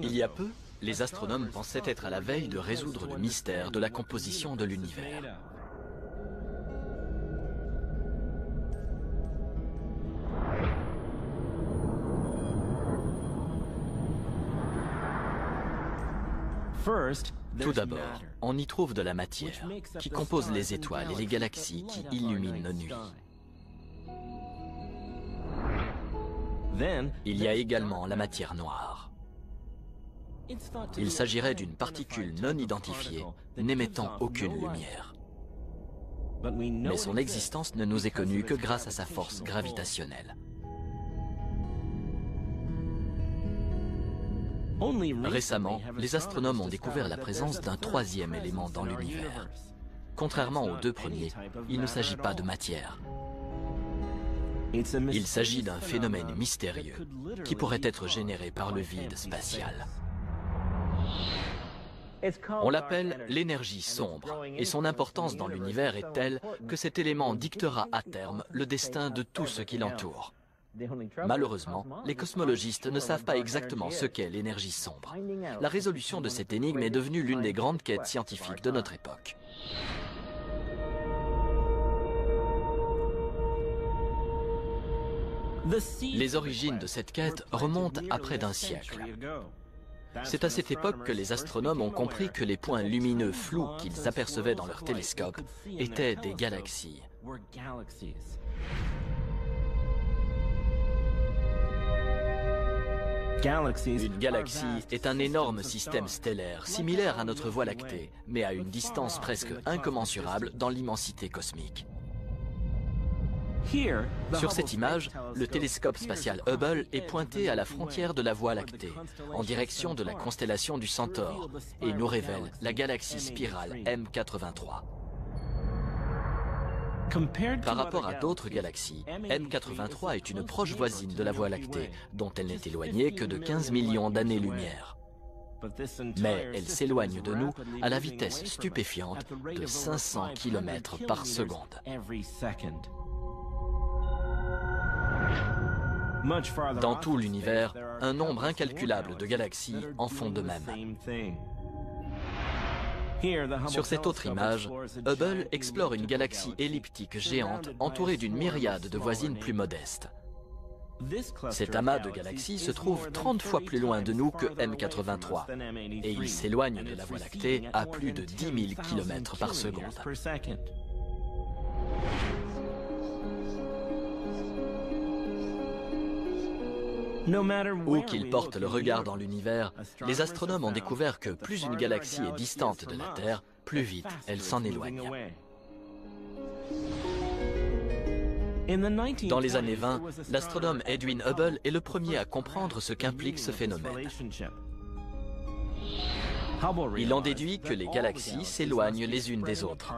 Il y a peu, les astronomes pensaient être à la veille de résoudre le mystère de la composition de l'univers. Tout d'abord, on y trouve de la matière qui compose les étoiles et les galaxies qui illuminent nos nuits. Il y a également la matière noire. Il s'agirait d'une particule non identifiée, n'émettant aucune lumière. Mais son existence ne nous est connue que grâce à sa force gravitationnelle. Récemment, les astronomes ont découvert la présence d'un troisième élément dans l'univers. Contrairement aux deux premiers, il ne s'agit pas de matière. Il s'agit d'un phénomène mystérieux qui pourrait être généré par le vide spatial. On l'appelle l'énergie sombre, et son importance dans l'univers est telle que cet élément dictera à terme le destin de tout ce qui l'entoure. Malheureusement, les cosmologistes ne savent pas exactement ce qu'est l'énergie sombre. La résolution de cette énigme est devenue l'une des grandes quêtes scientifiques de notre époque. Les origines de cette quête remontent à près d'un siècle. C'est à cette époque que les astronomes ont compris que les points lumineux flous qu'ils apercevaient dans leurs télescopes étaient des galaxies. Une galaxie est un énorme système stellaire, similaire à notre Voie lactée, mais à une distance presque incommensurable dans l'immensité cosmique. Sur cette image, le télescope spatial Hubble est pointé à la frontière de la Voie lactée, en direction de la constellation du Centaure, et nous révèle la galaxie spirale M83. Par rapport à d'autres galaxies, M83 est une proche voisine de la Voie lactée, dont elle n'est éloignée que de 15 millions d'années-lumière. Mais elle s'éloigne de nous à la vitesse stupéfiante de 500 km par seconde. Dans tout l'univers, un nombre incalculable de galaxies en font de même. Sur cette autre image, Hubble explore une galaxie elliptique géante entourée d'une myriade de voisines plus modestes. Cet amas de galaxies se trouve 30 fois plus loin de nous que M83 et il s'éloigne de la Voie lactée à plus de 10 000 km par seconde. Où qu'ils portent le regard dans l'univers, les astronomes ont découvert que plus une galaxie est distante de la Terre, plus vite elle s'en éloigne. Dans les années 20, l'astronome Edwin Hubble est le premier à comprendre ce qu'implique ce phénomène. Il en déduit que les galaxies s'éloignent les unes des autres.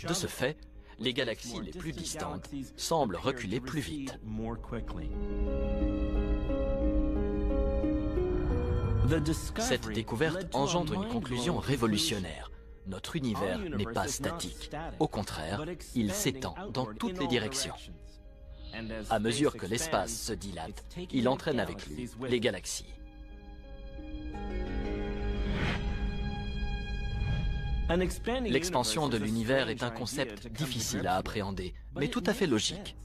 De ce fait, les galaxies les plus distantes semblent reculer plus vite. Cette découverte engendre une conclusion révolutionnaire. Notre univers n'est pas statique. Au contraire, il s'étend dans toutes les directions. À mesure que l'espace se dilate, il entraîne avec lui les galaxies. L'expansion de l'univers est un concept difficile à appréhender, mais tout à fait logique.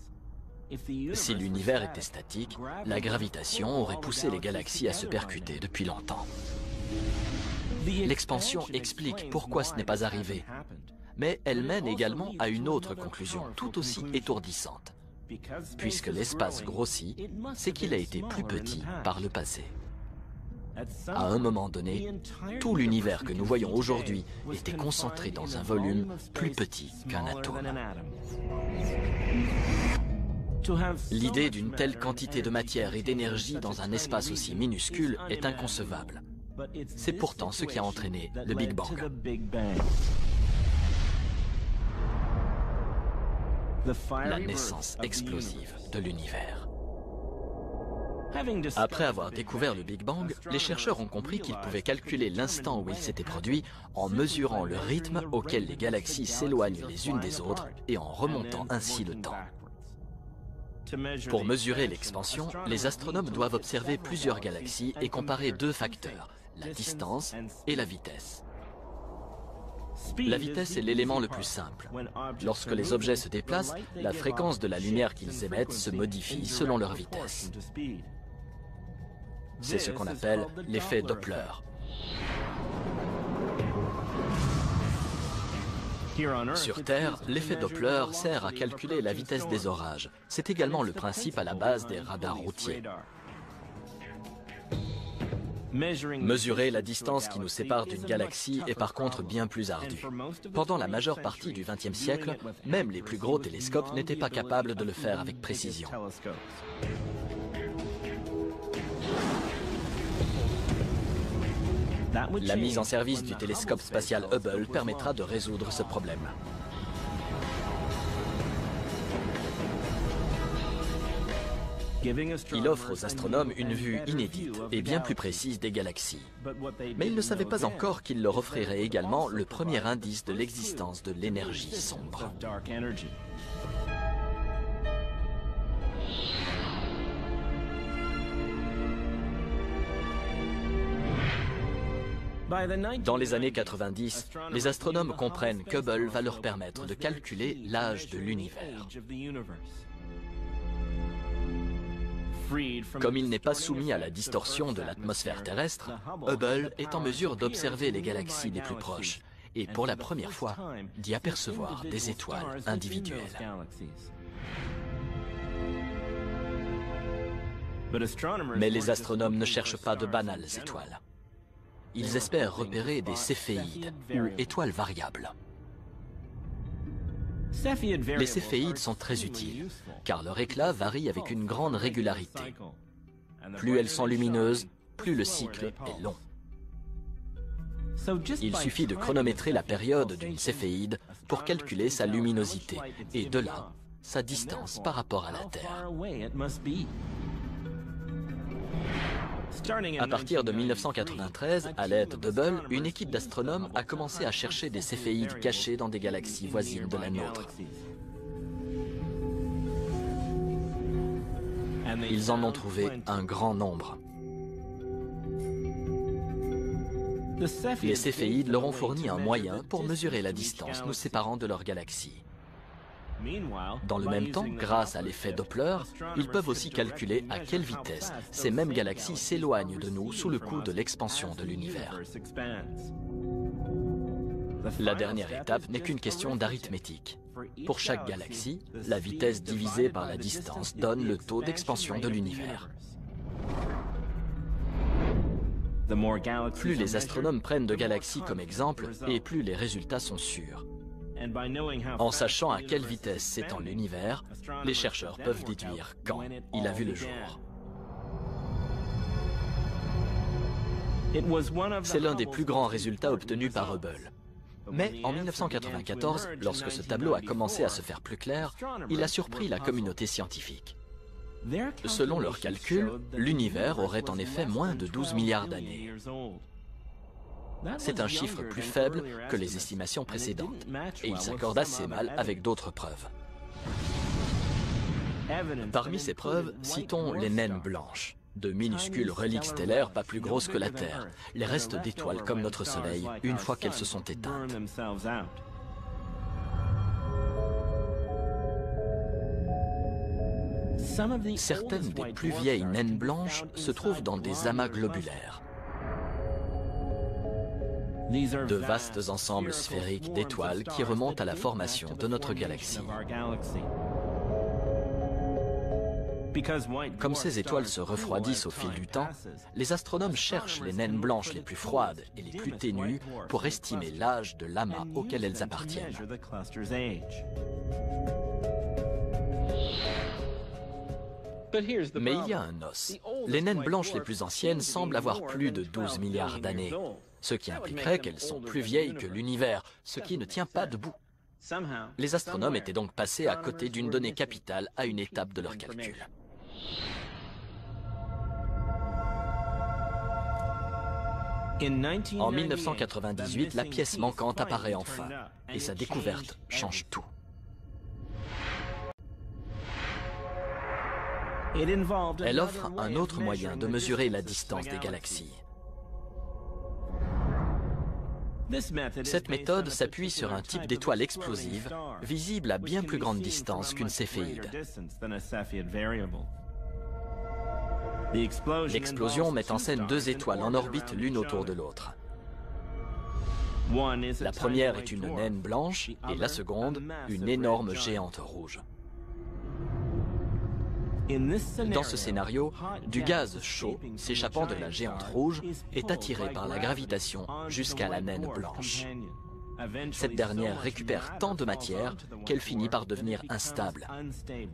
Si l'univers était statique, la gravitation aurait poussé les galaxies à se percuter depuis longtemps. L'expansion explique pourquoi ce n'est pas arrivé, mais elle mène également à une autre conclusion tout aussi étourdissante. Puisque l'espace grossit, c'est qu'il a été plus petit par le passé. À un moment donné, tout l'univers que nous voyons aujourd'hui était concentré dans un volume plus petit qu'un atome. L'idée d'une telle quantité de matière et d'énergie dans un espace aussi minuscule est inconcevable. C'est pourtant ce qui a entraîné le Big Bang. La naissance explosive de l'univers. Après avoir découvert le Big Bang, les chercheurs ont compris qu'ils pouvaient calculer l'instant où il s'était produit en mesurant le rythme auquel les galaxies s'éloignent les unes des autres et en remontant ainsi le temps. Pour mesurer l'expansion, les astronomes doivent observer plusieurs galaxies et comparer deux facteurs, la distance et la vitesse. La vitesse est l'élément le plus simple. Lorsque les objets se déplacent, la fréquence de la lumière qu'ils émettent se modifie selon leur vitesse. C'est ce qu'on appelle l'effet Doppler. Sur Terre, l'effet Doppler sert à calculer la vitesse des orages. C'est également le principe à la base des radars routiers. Mesurer la distance qui nous sépare d'une galaxie est par contre bien plus ardu. Pendant la majeure partie du XXe siècle, même les plus gros télescopes n'étaient pas capables de le faire avec précision. La mise en service du télescope spatial Hubble permettra de résoudre ce problème. Il offre aux astronomes une vue inédite et bien plus précise des galaxies. Mais ils ne savaient pas encore qu'il leur offrirait également le premier indice de l'existence de l'énergie sombre. Dans les années 90, les astronomes comprennent qu'Hubble va leur permettre de calculer l'âge de l'univers. Comme il n'est pas soumis à la distorsion de l'atmosphère terrestre, Hubble est en mesure d'observer les galaxies les plus proches et pour la première fois d'y apercevoir des étoiles individuelles. Mais les astronomes ne cherchent pas de banales étoiles. Ils espèrent repérer des céphéides, ou étoiles variables. Les céphéides sont très utiles, car leur éclat varie avec une grande régularité. Plus elles sont lumineuses, plus le cycle est long. Il suffit de chronométrer la période d'une céphéide pour calculer sa luminosité, et de là, sa distance par rapport à la Terre. À partir de 1993, à l'aide d'Hubble, une équipe d'astronomes a commencé à chercher des céphéides cachés dans des galaxies voisines de la nôtre. Ils en ont trouvé un grand nombre. Les céphéides leur ont fourni un moyen pour mesurer la distance nous séparant de leur galaxie. Dans le même temps, grâce à l'effet Doppler, ils peuvent aussi calculer à quelle vitesse ces mêmes galaxies s'éloignent de nous sous le coup de l'expansion de l'univers. La dernière étape n'est qu'une question d'arithmétique. Pour chaque galaxie, la vitesse divisée par la distance donne le taux d'expansion de l'univers. Plus les astronomes prennent de galaxies comme exemple, et plus les résultats sont sûrs. En sachant à quelle vitesse s'étend l'univers, les chercheurs peuvent déduire quand il a vu le jour. C'est l'un des plus grands résultats obtenus par Hubble. Mais en 1994, lorsque ce tableau a commencé à se faire plus clair, il a surpris la communauté scientifique. Selon leurs calculs, l'univers aurait en effet moins de 12 milliards d'années. C'est un chiffre plus faible que les estimations précédentes, et il s'accorde assez mal avec d'autres preuves. Parmi ces preuves, citons les naines blanches, de minuscules reliques stellaires pas plus grosses que la Terre, les restes d'étoiles comme notre Soleil, une fois qu'elles se sont éteintes. Certaines des plus vieilles naines blanches se trouvent dans des amas globulaires. De vastes ensembles sphériques d'étoiles qui remontent à la formation de notre galaxie. Comme ces étoiles se refroidissent au fil du temps, les astronomes cherchent les naines blanches les plus froides et les plus ténues pour estimer l'âge de l'amas auquel elles appartiennent. Mais il y a un os. Les naines blanches les plus anciennes semblent avoir plus de 12 milliards d'années, ce qui impliquerait qu'elles sont plus vieilles que l'univers, ce qui ne tient pas debout. Les astronomes étaient donc passés à côté d'une donnée capitale à une étape de leur calcul. En 1998, la pièce manquante apparaît enfin, et sa découverte change tout. Elle offre un autre moyen de mesurer la distance des galaxies. Cette méthode s'appuie sur un type d'étoile explosive, visible à bien plus grande distance qu'une céphéide. L'explosion met en scène deux étoiles en orbite l'une autour de l'autre. La première est une naine blanche et la seconde, une énorme géante rouge. Dans ce scénario, du gaz chaud s'échappant de la géante rouge est attiré par la gravitation jusqu'à la naine blanche. Cette dernière récupère tant de matière qu'elle finit par devenir instable.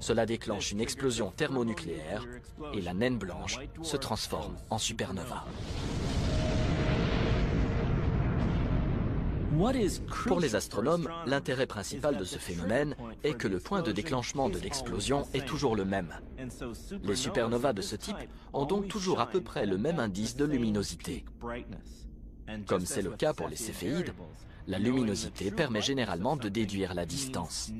Cela déclenche une explosion thermonucléaire et la naine blanche se transforme en supernova. Pour les astronomes, l'intérêt principal de ce phénomène est que le point de déclenchement de l'explosion est toujours le même. Les supernovas de ce type ont donc toujours à peu près le même indice de luminosité. Comme c'est le cas pour les céphéides, la luminosité permet généralement de déduire la distance.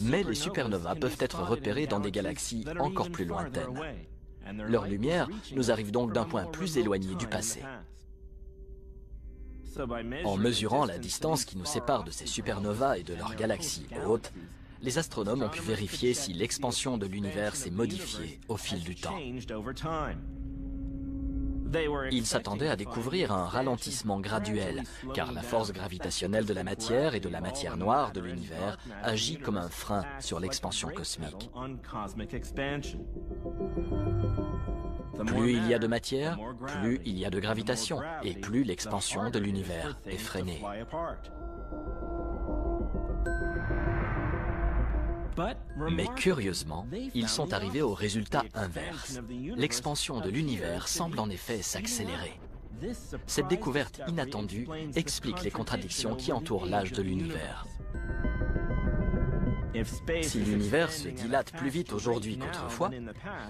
Mais les supernovas peuvent être repérées dans des galaxies encore plus lointaines. Leur lumière nous arrive donc d'un point plus éloigné du passé. En mesurant la distance qui nous sépare de ces supernovas et de leurs galaxies hautes, les astronomes ont pu vérifier si l'expansion de l'univers s'est modifiée au fil du temps. Ils s'attendaient à découvrir un ralentissement graduel, car la force gravitationnelle de la matière et de la matière noire de l'univers agit comme un frein sur l'expansion cosmique. Plus il y a de matière, plus il y a de gravitation, et plus l'expansion de l'univers est freinée. Mais curieusement, ils sont arrivés au résultat inverse. L'expansion de l'univers semble en effet s'accélérer. Cette découverte inattendue explique les contradictions qui entourent l'âge de l'univers. Si l'univers se dilate plus vite aujourd'hui qu'autrefois,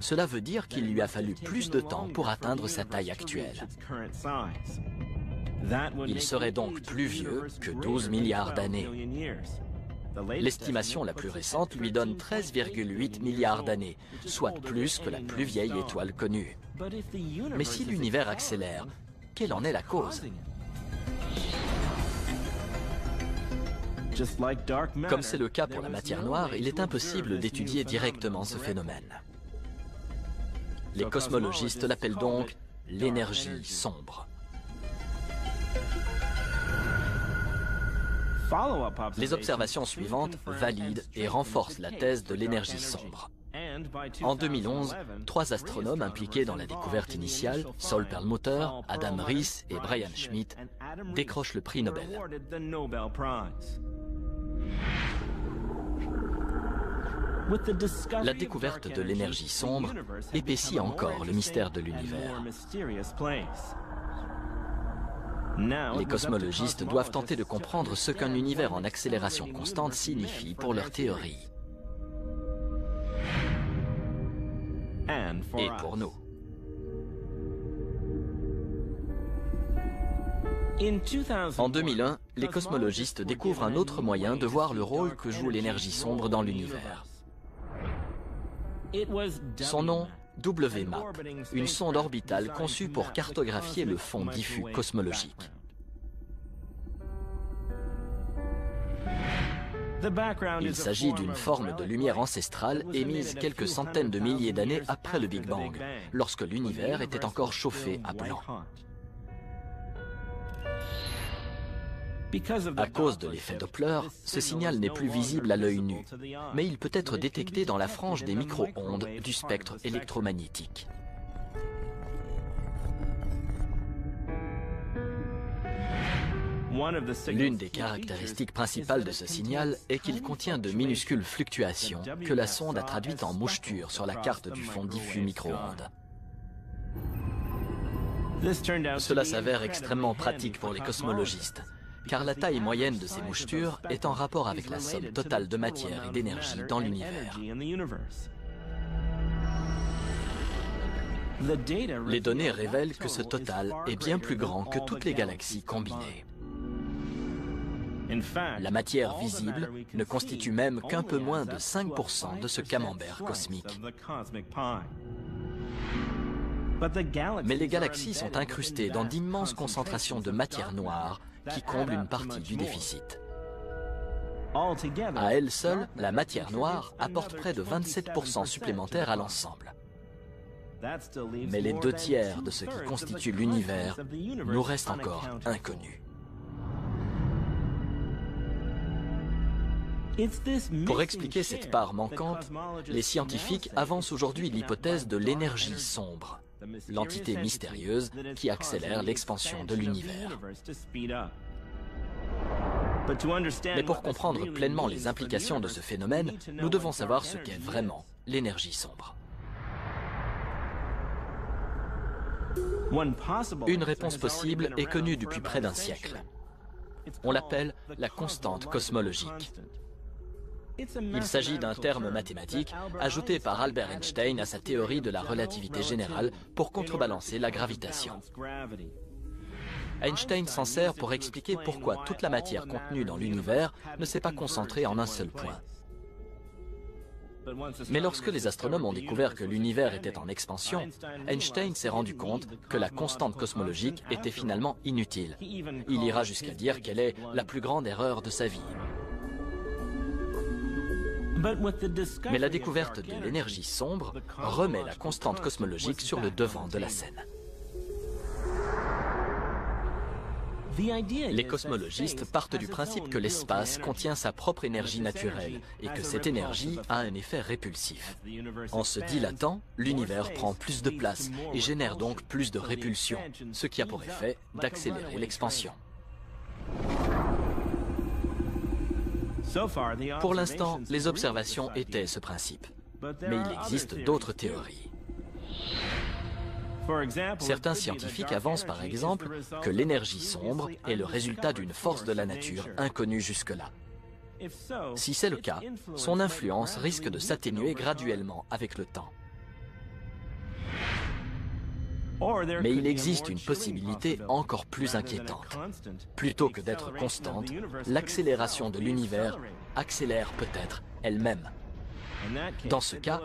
cela veut dire qu'il lui a fallu plus de temps pour atteindre sa taille actuelle. Il serait donc plus vieux que 12 milliards d'années. L'estimation la plus récente lui donne 13,8 milliards d'années, soit plus que la plus vieille étoile connue. Mais si l'univers accélère, quelle en est la cause? Comme c'est le cas pour la matière noire, il est impossible d'étudier directement ce phénomène. Les cosmologistes l'appellent donc l'énergie sombre. Les observations suivantes valident et renforcent la thèse de l'énergie sombre. En 2011, 3 astronomes impliqués dans la découverte initiale, Saul Perlmutter, Adam Riess et Brian Schmidt, décrochent le prix Nobel. La découverte de l'énergie sombre épaissit encore le mystère de l'univers. Les cosmologistes doivent tenter de comprendre ce qu'un univers en accélération constante signifie pour leur théorie. Et pour nous. En 2001, les cosmologistes découvrent un autre moyen de voir le rôle que joue l'énergie sombre dans l'univers. Son nom, WMAP, une sonde orbitale conçue pour cartographier le fond diffus cosmologique. Il s'agit d'une forme de lumière ancestrale émise quelques centaines de milliers d'années après le Big Bang, lorsque l'univers était encore chauffé à blanc. À cause de l'effet Doppler, ce signal n'est plus visible à l'œil nu, mais il peut être détecté dans la frange des micro-ondes du spectre électromagnétique. L'une des caractéristiques principales de ce signal est qu'il contient de minuscules fluctuations que la sonde a traduites en mouchetures sur la carte du fond diffus micro-ondes. Cela s'avère extrêmement pratique pour les cosmologistes, car la taille moyenne de ces mouchetures est en rapport avec la somme totale de matière et d'énergie dans l'univers. Les données révèlent que ce total est bien plus grand que toutes les galaxies combinées. La matière visible ne constitue même qu'un peu moins de 5% de ce camembert cosmique. Mais les galaxies sont incrustées dans d'immenses concentrations de matière noire qui comblent une partie du déficit. À elle seule, la matière noire apporte près de 27% supplémentaires à l'ensemble. Mais les 2/3 de ce qui constitue l'univers nous restent encore inconnus. Pour expliquer cette part manquante, les scientifiques avancent aujourd'hui l'hypothèse de l'énergie sombre, l'entité mystérieuse qui accélère l'expansion de l'univers. Mais pour comprendre pleinement les implications de ce phénomène, nous devons savoir ce qu'est vraiment l'énergie sombre. Une réponse possible est connue depuis près d'un siècle. On l'appelle la constante cosmologique. Il s'agit d'un terme mathématique ajouté par Albert Einstein à sa théorie de la relativité générale pour contrebalancer la gravitation. Einstein s'en sert pour expliquer pourquoi toute la matière contenue dans l'univers ne s'est pas concentrée en un seul point. Mais lorsque les astronomes ont découvert que l'univers était en expansion, Einstein s'est rendu compte que la constante cosmologique était finalement inutile. Il ira jusqu'à dire qu'elle est la plus grande erreur de sa vie. Mais la découverte de l'énergie sombre remet la constante cosmologique sur le devant de la scène. Les cosmologistes partent du principe que l'espace contient sa propre énergie naturelle et que cette énergie a un effet répulsif. En se dilatant, l'univers prend plus de place et génère donc plus de répulsion, ce qui a pour effet d'accélérer l'expansion. Pour l'instant, les observations étaient ce principe. Mais il existe d'autres théories. Certains scientifiques avancent par exemple que l'énergie sombre est le résultat d'une force de la nature inconnue jusque-là. Si c'est le cas, son influence risque de s'atténuer graduellement avec le temps. Mais il existe une possibilité encore plus inquiétante. Plutôt que d'être constante, l'accélération de l'univers accélère peut-être elle-même. Dans ce cas,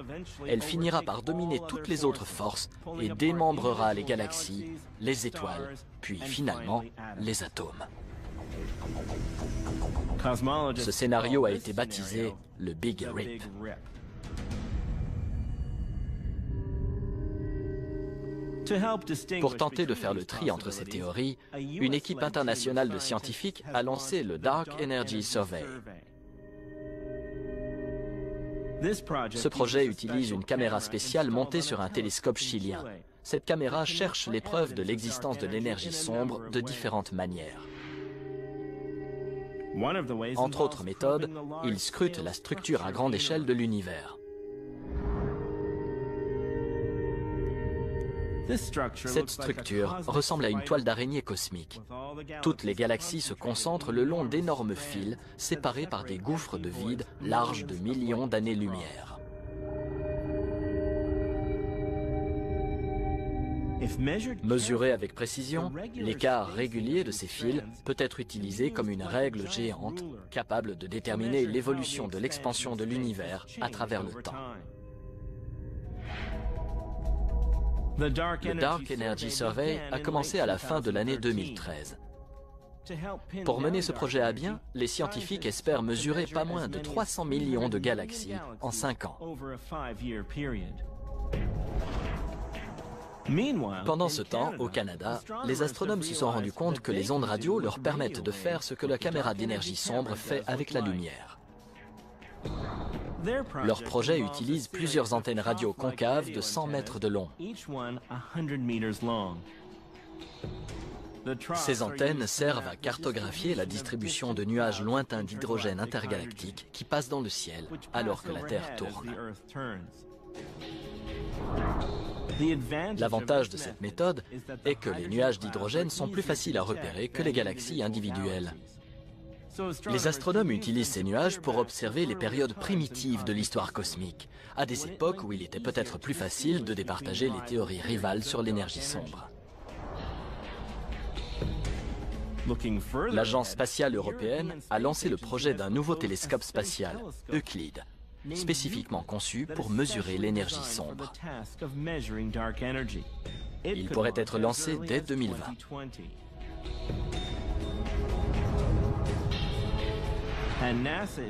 elle finira par dominer toutes les autres forces et démembrera les galaxies, les étoiles, puis finalement les atomes. Ce scénario a été baptisé le Big Rip. Pour tenter de faire le tri entre ces théories, une équipe internationale de scientifiques a lancé le Dark Energy Survey. Ce projet utilise une caméra spéciale montée sur un télescope chilien. Cette caméra cherche les preuves de l'existence de l'énergie sombre de différentes manières. Entre autres méthodes, il scrute la structure à grande échelle de l'univers. Cette structure ressemble à une toile d'araignée cosmique. Toutes les galaxies se concentrent le long d'énormes fils séparés par des gouffres de vide larges de millions d'années-lumière. Mesuré avec précision, l'écart régulier de ces fils peut être utilisé comme une règle géante capable de déterminer l'évolution de l'expansion de l'univers à travers le temps. Le Dark Energy Survey a commencé à la fin de l'année 2013. Pour mener ce projet à bien, les scientifiques espèrent mesurer pas moins de 300 millions de galaxies en 5 ans. Pendant ce temps, au Canada, les astronomes se sont rendus compte que les ondes radio leur permettent de faire ce que la caméra d'énergie sombre fait avec la lumière. Leur projet utilise plusieurs antennes radio concaves de 100 mètres de long. Ces antennes servent à cartographier la distribution de nuages lointains d'hydrogène intergalactique qui passent dans le ciel alors que la Terre tourne. L'avantage de cette méthode est que les nuages d'hydrogène sont plus faciles à repérer que les galaxies individuelles. Les astronomes utilisent ces nuages pour observer les périodes primitives de l'histoire cosmique, à des époques où il était peut-être plus facile de départager les théories rivales sur l'énergie sombre. L'Agence spatiale européenne a lancé le projet d'un nouveau télescope spatial, Euclide, spécifiquement conçu pour mesurer l'énergie sombre. Il pourrait être lancé dès 2020.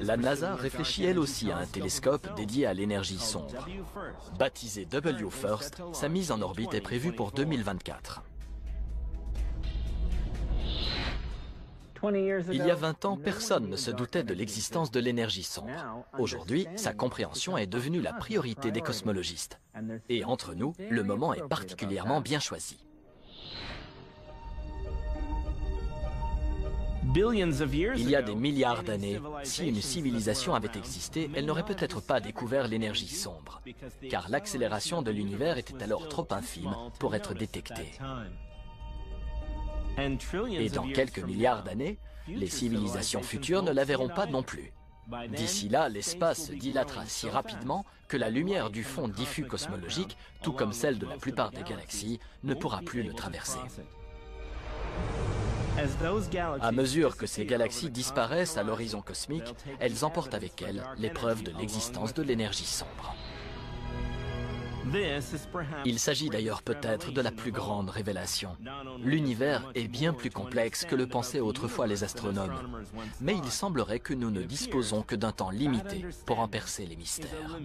La NASA réfléchit elle aussi à un télescope dédié à l'énergie sombre. Baptisé WFIRST, sa mise en orbite est prévue pour 2024. Il y a 20 ans, personne ne se doutait de l'existence de l'énergie sombre. Aujourd'hui, sa compréhension est devenue la priorité des cosmologistes. Et entre nous, le moment est particulièrement bien choisi. Il y a des milliards d'années, si une civilisation avait existé, elle n'aurait peut-être pas découvert l'énergie sombre, car l'accélération de l'univers était alors trop infime pour être détectée. Et dans quelques milliards d'années, les civilisations futures ne la verront pas non plus. D'ici là, l'espace se dilatera si rapidement que la lumière du fond diffus cosmologique, tout comme celle de la plupart des galaxies, ne pourra plus le traverser. À mesure que ces galaxies disparaissent à l'horizon cosmique, elles emportent avec elles les preuves de l'existence de l'énergie sombre. Il s'agit d'ailleurs peut-être de la plus grande révélation. L'univers est bien plus complexe que le pensaient autrefois les astronomes, mais il semblerait que nous ne disposons que d'un temps limité pour en percer les mystères.